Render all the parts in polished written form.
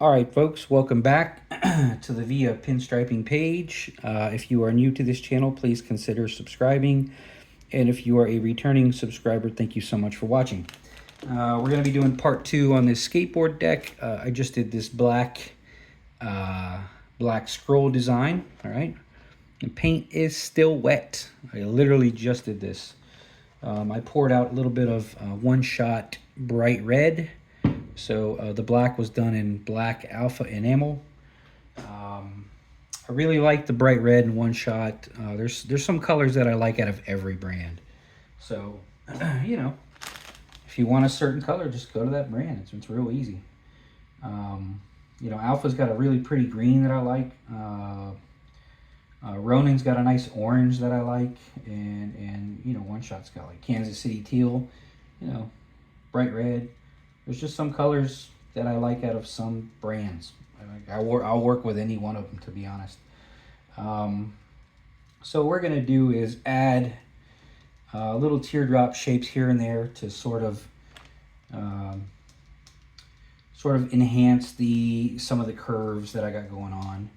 All right, folks, welcome back to the Via Pinstriping page. If you are new to this channel, please consider subscribing. And if you are a returning subscriber, thank you so much for watching. We're going to be doing part 2 on this skateboard deck. I just did this black scroll design, all right? The paint is still wet. I literally just did this. I poured out a little bit of one-shot bright red. So the black was done in black alpha enamel. I really like the bright red in one shot. There's some colors that I like out of every brand. So, if you want a certain color, just go to that brand. It's real easy. Alpha's got a really pretty green that I like. Ronin's got a nice orange that I like. And one shot's got like Kansas City teal, bright red. There's just some colors that I like out of some brands. I'll work with any one of them, to be honest. So what we're going to do is add little teardrop shapes here and there to sort of enhance some of the curves that I got going on.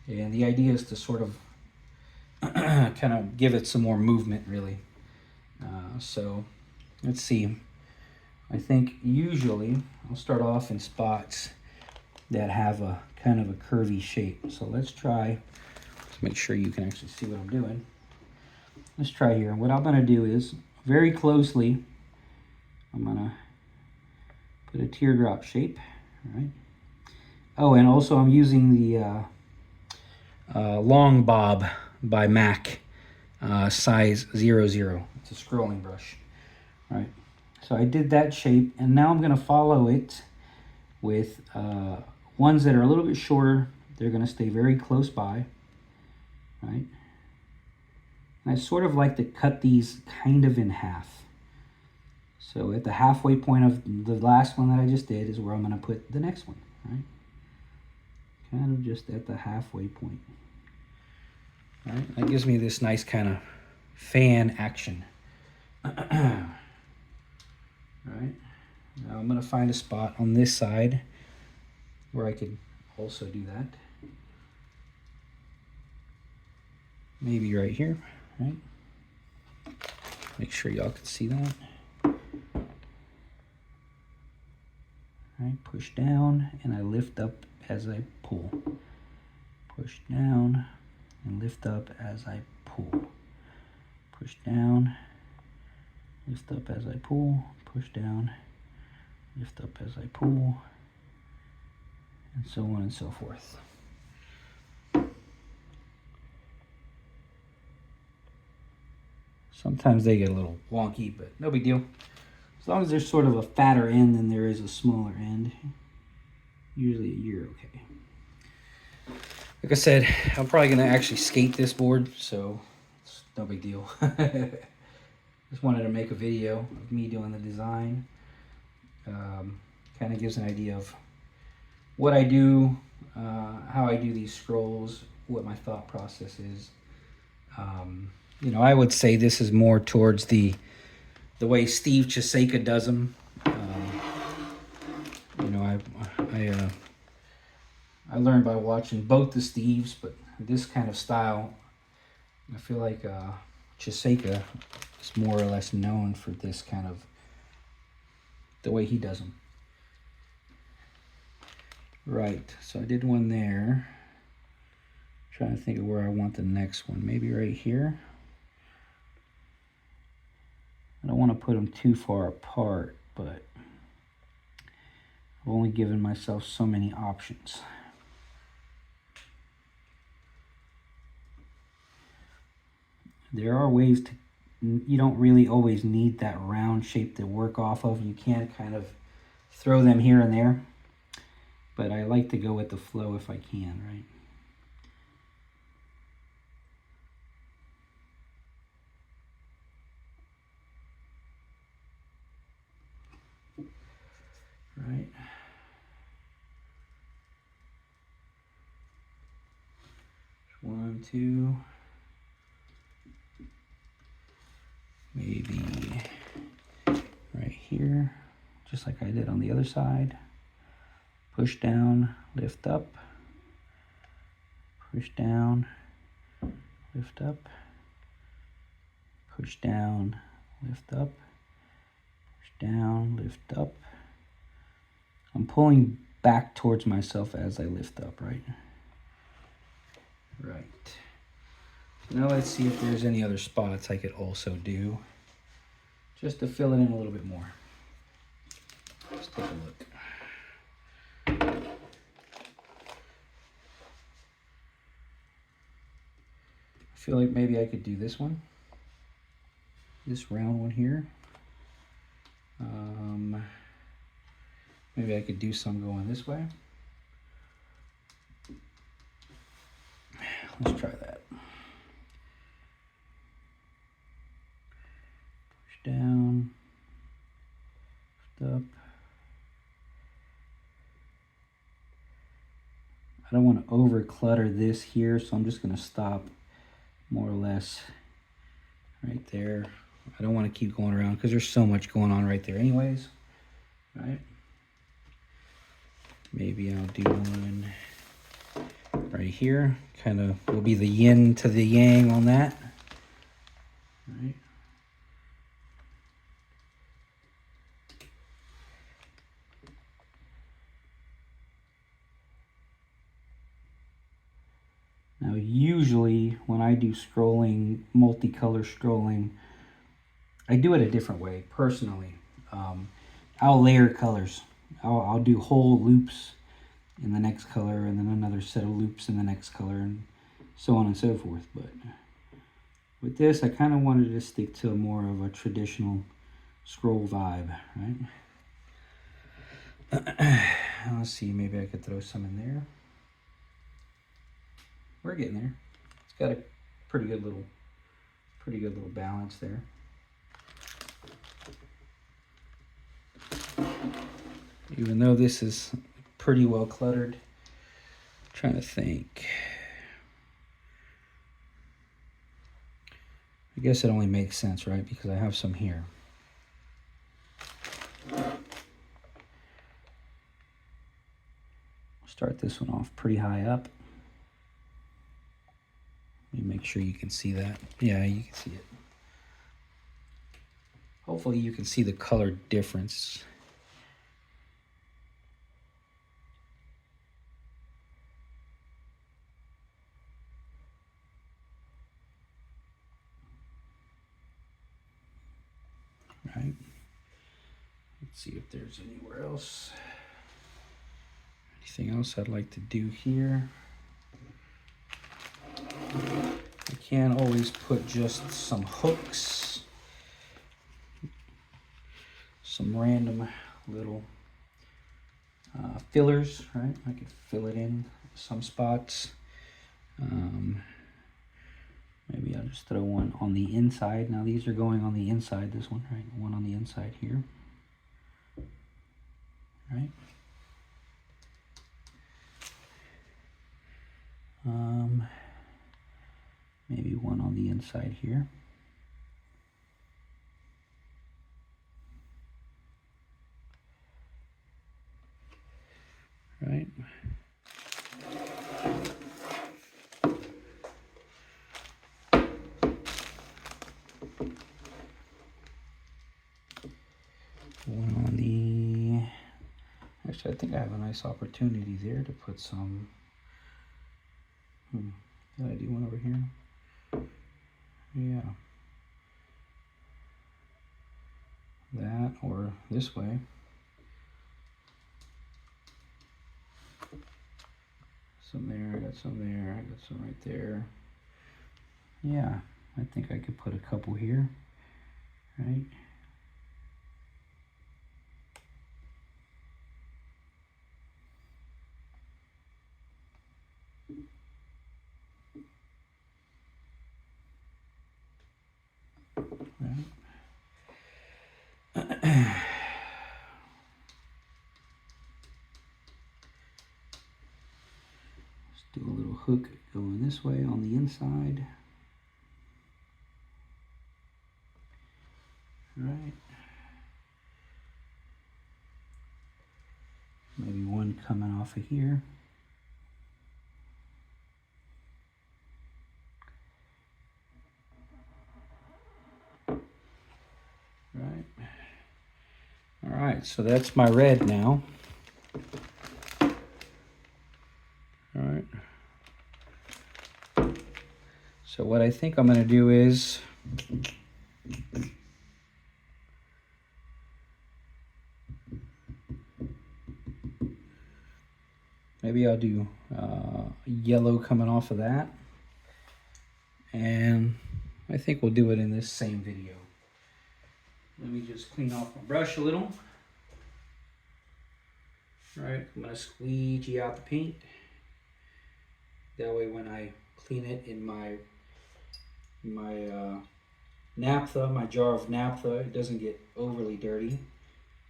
And the idea is to sort of kind of give it some more movement, really. So let's see. I think usually I'll start off in spots that have a kind of a curvy shape. So let's try to make sure you can actually see what I'm doing. Let's try here. What I'm going to do is very closely, I'm going to put a teardrop shape. All right. Oh, and also I'm using the Long Bob by MAC size 00. It's a scrolling brush. All right. So I did that shape, and now I'm going to follow it with ones that are a little bit shorter. They're going to stay very close by, right? And I sort of like to cut these kind of in half. So at the halfway point of the last one that I just did is where I'm going to put the next one, right? Kind of just at the halfway point. All right, that gives me this nice kind of fan action. All right, now I'm going to find a spot on this side where I could also do that. Maybe right here, right? Make sure y'all can see that. All right, push down and I lift up as I pull. Push down and lift up as I pull. Push down, lift up as I pull. Push down, lift up as I pull, and so on and so forth. Sometimes they get a little wonky, but no big deal. As long as there's sort of a fatter end than there is a smaller end, usually you're okay. Like I said, I'm probably going to actually skate this board, so it's no big deal. Just wanted to make a video of me doing the design. Kind of gives an idea of what I do, how I do these scrolls, what my thought process is. I would say this is more towards the way Steve Chiseka does them. I learned by watching both the Steves, but this kind of style, I feel like Chiseka is more or less known for this kind of, the way he does them. Right, so I did one there. Trying to think of where I want the next one. Maybe right here. I don't want to put them too far apart, but I've only given myself so many options. There are ways to, you don't really always need that round shape to work off of. You can kind of throw them here and there, but I like to go with the flow if I can, right? Right. One, two. Maybe right here, just like I did on the other side. push down, lift up, push down, lift up, push down, lift up, push down, lift up. I'm pulling back towards myself as I lift up, right? Right. Now let's see if there's any other spots I could also do, just to fill it in a little bit more. Let's take a look. I feel like maybe I could do this one, this round one here. Maybe I could do some going this way. Let's try that. Push down, lift up. I don't want to over clutter this here, so I'm just going to stop more or less right there. I don't want to keep going around because there's so much going on right there anyways, right? Maybe I'll do one right here. Kind of will be the yin to the yang on that, right? Now, usually when I do scrolling, multicolor scrolling, I do it a different way, personally. I'll layer colors. I'll do whole loops in the next color and then another set of loops in the next color and so on and so forth. But with this, I kind of wanted to stick to more of a traditional scroll vibe, right? Let's see, maybe I could throw some in there. We're getting there. It's got a pretty good little balance there. Even though this is pretty well cluttered, I'm trying to think. I guess it only makes sense, right? Because I have some here. Start this one off pretty high up. Let me make sure you can see that. Yeah, you can see it. Hopefully you can see the color difference. Right. Let's see if there's anywhere else. Anything else I'd like to do here? I can always put just some hooks, some random little fillers, right? I could fill it in some spots. Maybe I'll just throw one on the inside. Now these are going on the inside, this one, right? One on the inside here, right? Maybe one on the inside here. Right? One on the... Actually, I think I have a nice opportunity there to put some... Did I do one over here? Yeah. That or this way. Some there, I got some there, I got some right there. Yeah, I think I could put a couple here, right? Right. Let's do a little hook going this way on the inside. Right. Maybe one line coming off of here. Right. All right, so that's my red now. All right. So what I think I'm going to do is maybe I'll do yellow coming off of that. And I think we'll do it in this same video. Let me just clean off my brush a little. All right, I'm going to squeegee out the paint. That way when I clean it in my naphtha, my jar of naphtha, it doesn't get overly dirty,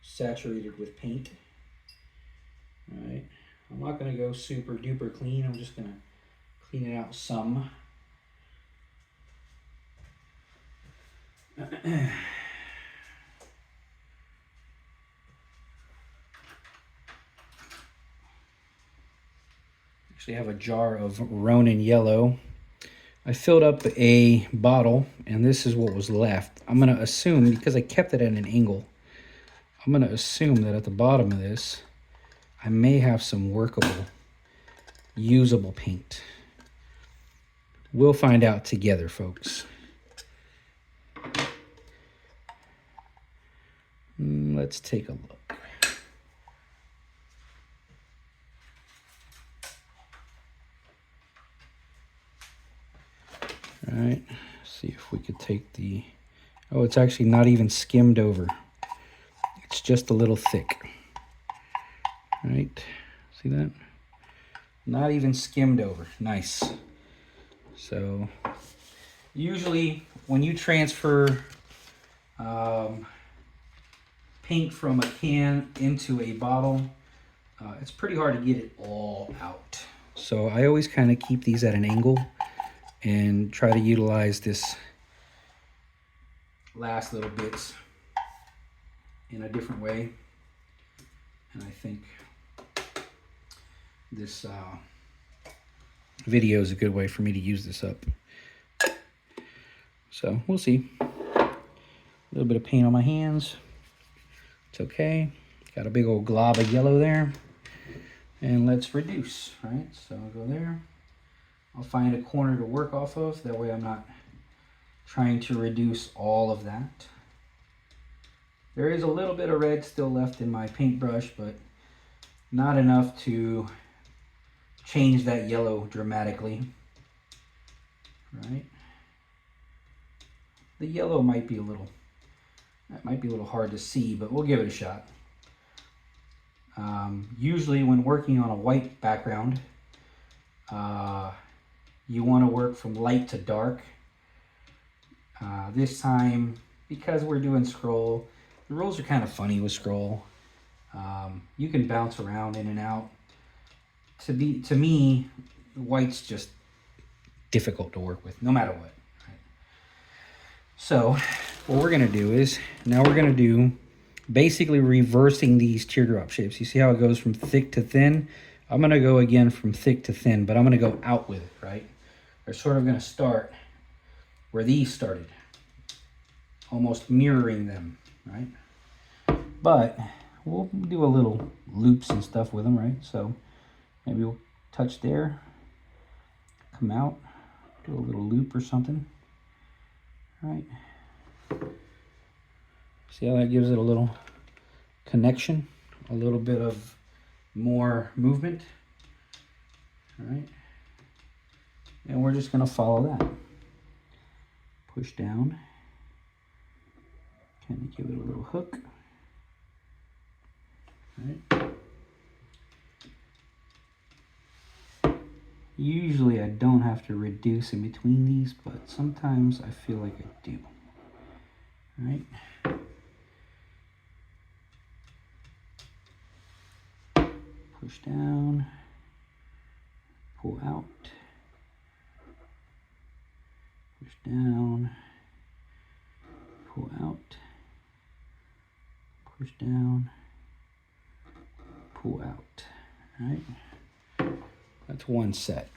saturated with paint. All right, I'm not going to go super duper clean. I'm just going to clean it out some. Actually, I have a jar of Ronin yellow. I filled up a bottle, and this is what was left. I'm going to assume, because I kept it at an angle, I'm going to assume that at the bottom of this, I may have some workable, usable paint. We'll find out together, folks. Let's take a look. All right, see if we could take the, oh, it's actually not even skimmed over. It's just a little thick. All right, see that? Not even skimmed over, nice. So usually when you transfer paint from a can into a bottle, it's pretty hard to get it all out. So I always kind of keep these at an angle and try to utilize this last little bits in a different way. And I think this video is a good way for me to use this up. So we'll see. A little bit of paint on my hands. It's okay. Got a big old glob of yellow there. And let's reduce, right? So I'll go there. I'll find a corner to work off of. That way I'm not trying to reduce all of that. There is a little bit of red still left in my paintbrush, but not enough to change that yellow dramatically. Right? The yellow might be a little hard to see, but we'll give it a shot. Usually when working on a white background, you want to work from light to dark. This time, because we're doing scroll, the rules are kind of funny with scroll. You can bounce around in and out. To me, white's just difficult to work with, no matter what. Right? So what we're going to do is, now we're going to do basically reversing these teardrop shapes. You see how it goes from thick to thin? I'm going to go again from thick to thin, but I'm going to go out with it, right? We're sort of going to start where these started, almost mirroring them, right? But we'll do a little loops and stuff with them, right? So maybe we'll touch there, come out, do a little loop or something, right? See how that gives it a little connection, a little bit of more movement, all right? And we're just gonna follow that. Push down, kind of give it a little hook, all right? Usually I don't have to reduce in between these, but sometimes I feel like I do, all right? Push down, pull out, push down, pull out, push down, pull out. All right, that's one set.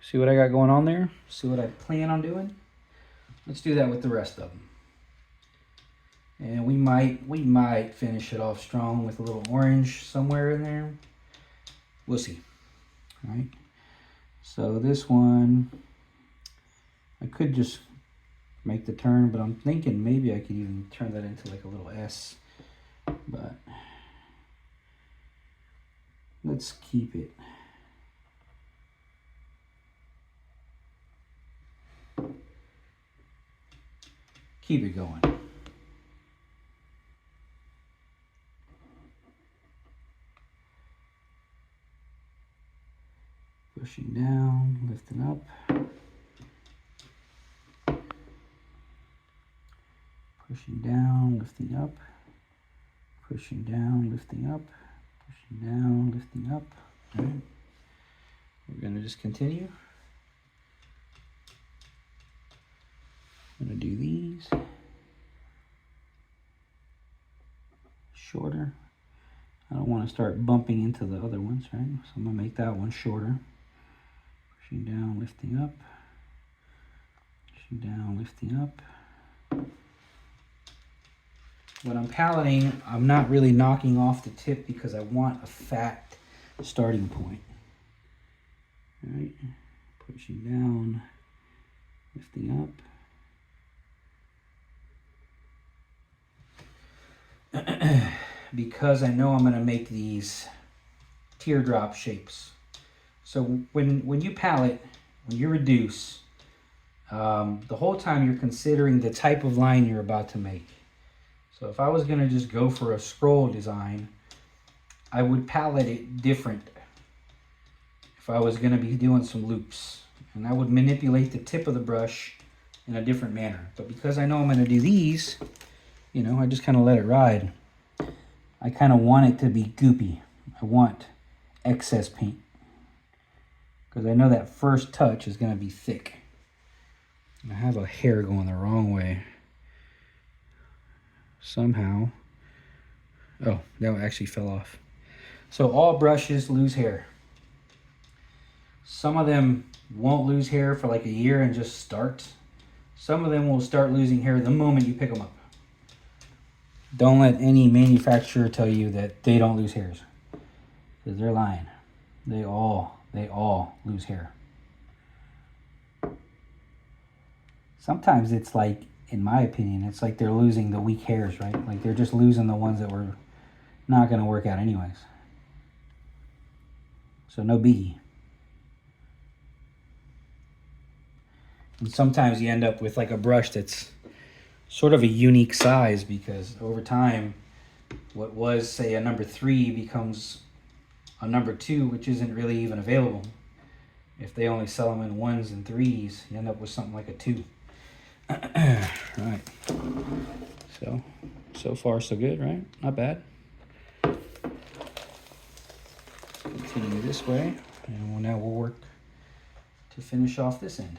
See what I got going on there? See what I plan on doing? Let's do that with the rest of them. And we might finish it off strong with a little orange somewhere in there. We'll see. All right. So this one, I could just make the turn, but I'm thinking maybe I could even turn that into like a little S. But let's keep it. Keep it going. Pushing down, lifting up. Pushing down, lifting up. Pushing down, lifting up. Pushing down, lifting up. All right. We're going to just continue. I'm going to do these. Shorter. I don't want to start bumping into the other ones, right? So I'm going to make that one shorter. Pushing down, lifting up. Pushing down, lifting up. When I'm paleting, I'm not really knocking off the tip because I want a fat starting point. All right, pushing down, lifting up. Because I know I'm going to make these teardrop shapes. So when you palette, when you reduce, the whole time you're considering the type of line you're about to make. So if I was going to just go for a scroll design, I would palette it different if I was going to be doing some loops. And I would manipulate the tip of the brush in a different manner. But because I know I'm going to do these, you know, I just kind of let it ride. I kind of want it to be goopy. I want excess paint. Because I know that first touch is going to be thick. I have a hair going the wrong way. Somehow. Oh, that actually fell off. So all brushes lose hair. Some of them won't lose hair for like a year and just start. Some of them will start losing hair the moment you pick them up. Don't let any manufacturer tell you that they don't lose hairs. Because they're lying. They all lose hair. Sometimes it's like, in my opinion, it's like they're losing the weak hairs, right? Like they're just losing the ones that were not going to work out anyways. So no biggie. And sometimes you end up with like a brush that's sort of a unique size because over time, what was, say, a number 3 becomes a number 2, which isn't really even available. If they only sell them in 1s and 3s, you end up with something like a 2. Right. So far so good, right? Not bad. Continue this way, and now we'll work to finish off this end.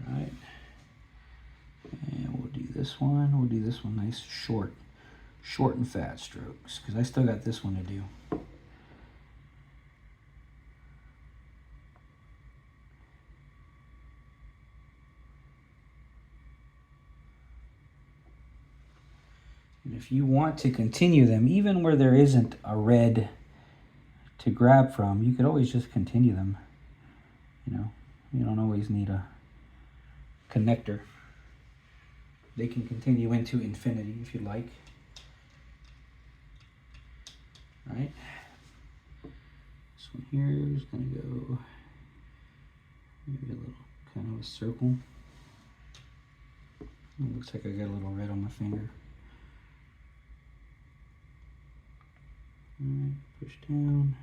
Right, and we'll do this one. We'll do this one nice, short and fat strokes, because I still got this one to do. And if you want to continue them, even where there isn't a red to grab from, you could always just continue them. You know, you don't always need a connector. They can continue into infinity if you like. Right? This one here is going to go maybe a little kind of a circle. It looks like I got a little red on my finger. Alright, push down,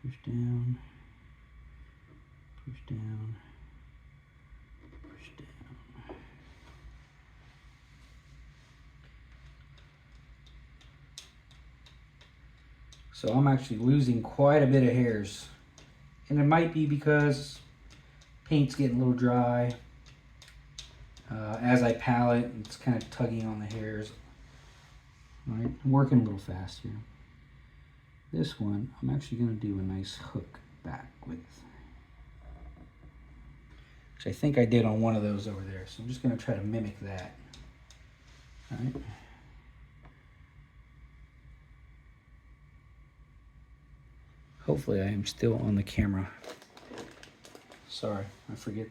push down, push down, push down. So I'm actually losing quite a bit of hairs. And it might be because paint's getting a little dry. As I palette, it's kind of tugging on the hairs. All right, I'm working a little fast here. This one, I'm actually going to do a nice hook back with, which I think I did on one of those over there. So I'm just going to try to mimic that. All right. Hopefully I am still on the camera. Sorry, I forget.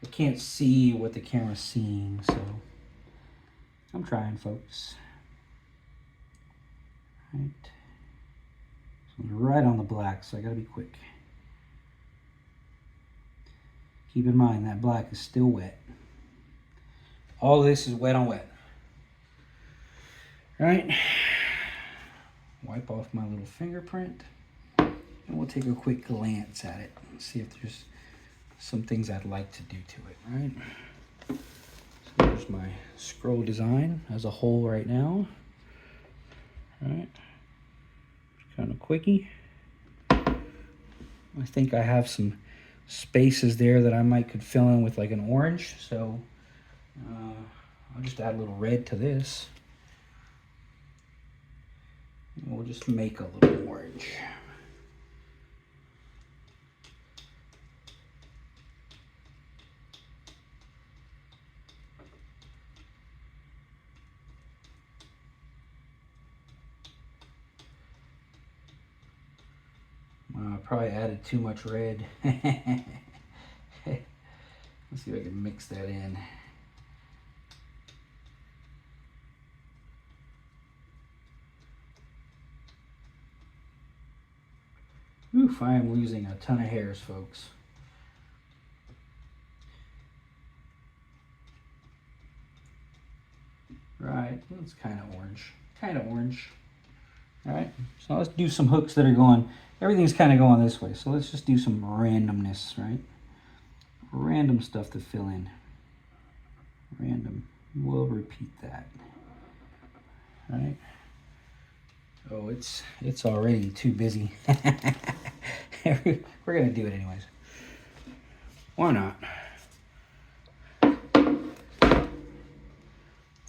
I can't see what the camera's seeing, so I'm trying, folks. Right. So I'm right on the black, so I gotta be quick. Keep in mind that black is still wet. All this is wet on wet. All right. Wipe off my little fingerprint, and we'll take a quick glance at it and see if there's some things I'd like to do to it, right? So there's my scroll design as a whole right now. Right, kind of quickie. I think I have some spaces there that I might could fill in with like an orange, so I'll just add a little red to this. And we'll just make a little orange. Probably added too much red. Let's see if I can mix that in. Oof, I am losing a ton of hairs, folks. Right, it's kind of orange. Kind of orange. All right, so let's do some hooks that are going, everything's kind of going this way. So let's just do some randomness, right? Random stuff to fill in. Random, we'll repeat that. All right. Oh, it's already too busy. We're gonna do it anyways. Why not?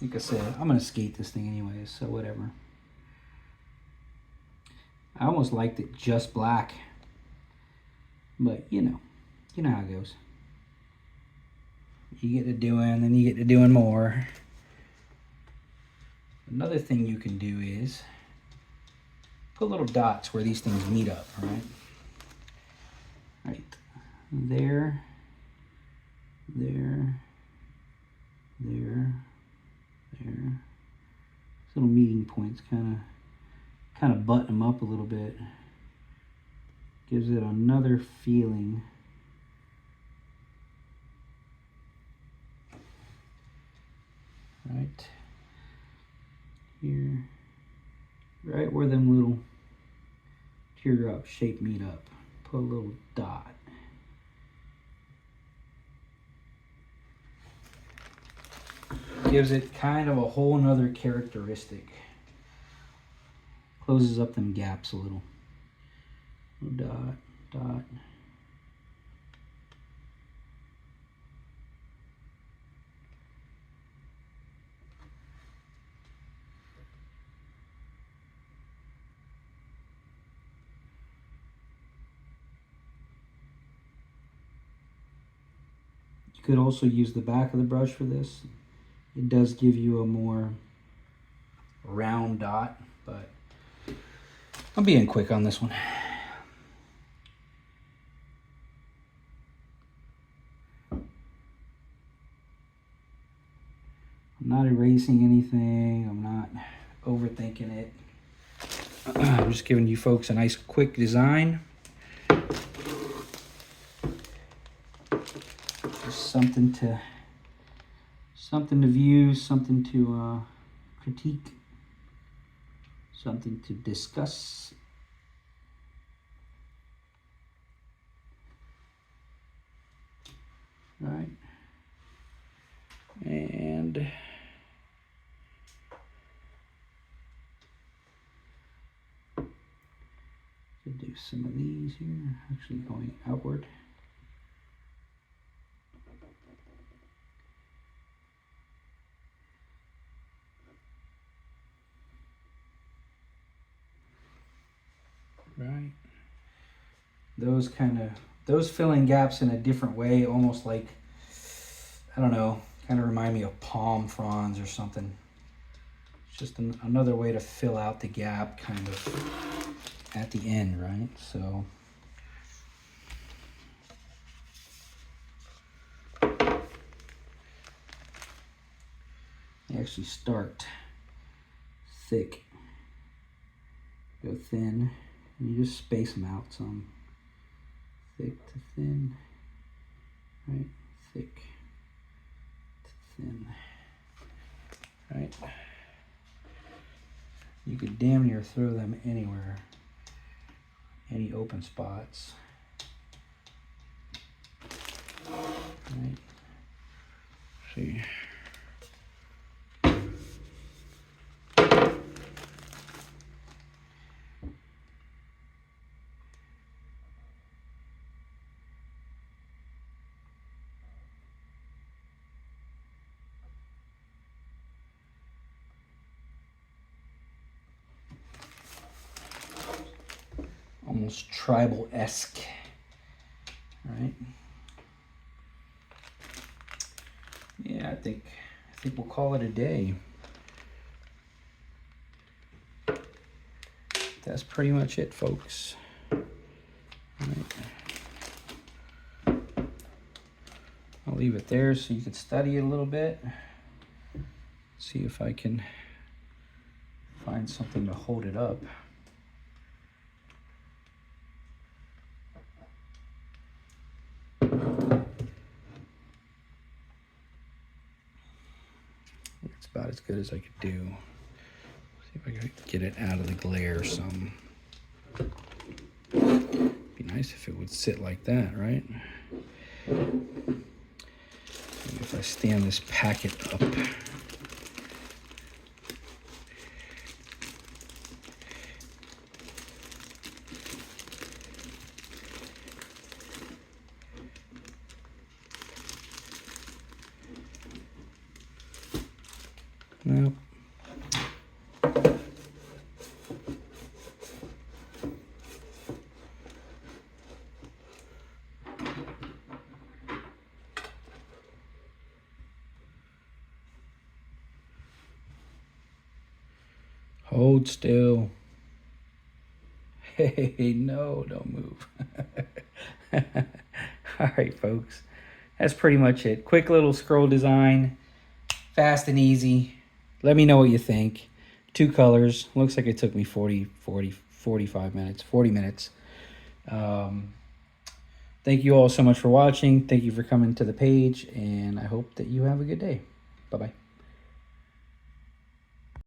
Like I said, I'm gonna skate this thing anyways, so whatever. I almost liked it just black, but you know how it goes. You get to doing, then you get to doing more. Another thing you can do is put little dots where these things meet up, right? Right there, there, there, there. These little meeting points kind of button them up a little bit. Gives it another feeling. Right here, right where them little teardrop shape meet up, put a little dot. Gives it kind of a whole nother characteristic. Closes up them gaps a little. Dot, dot. You could also use the back of the brush for this. It does give you a more round dot, but I'm being quick on this one. I'm not erasing anything. I'm not overthinking it. I'm just giving you folks a nice quick design. Just something to view, something to critique. something to discuss. Right. And to do some of these here, actually going outward. Right. Those fill in gaps in a different way, almost like, I don't know, kind of remind me of palm fronds or something. It's just another way to fill out the gap kind of at the end, right? So they actually start thick, go thin, and you just space them out some. Thick to thin, right? Thick to thin, right? You could damn near throw them anywhere, any open spots, right? See. Almost tribal-esque, right? Yeah, I think we'll call it a day. That's pretty much it, folks. Right. I'll leave it there so you can study it a little bit. See if I can find something to hold it up. It's about as good as I could do. See if I can get it out of the glare some. Be nice if it would sit like that, right? Maybe if I stand this packet up. Nope. Hold still. Hey, no, don't move. All right, folks. That's pretty much it. Quick little scroll design. Fast and easy. Let me know what you think. 2 colors. Looks like it took me 45 minutes. 40 minutes. Thank you all so much for watching. Thank you for coming to the page. And I hope that you have a good day. Bye-bye.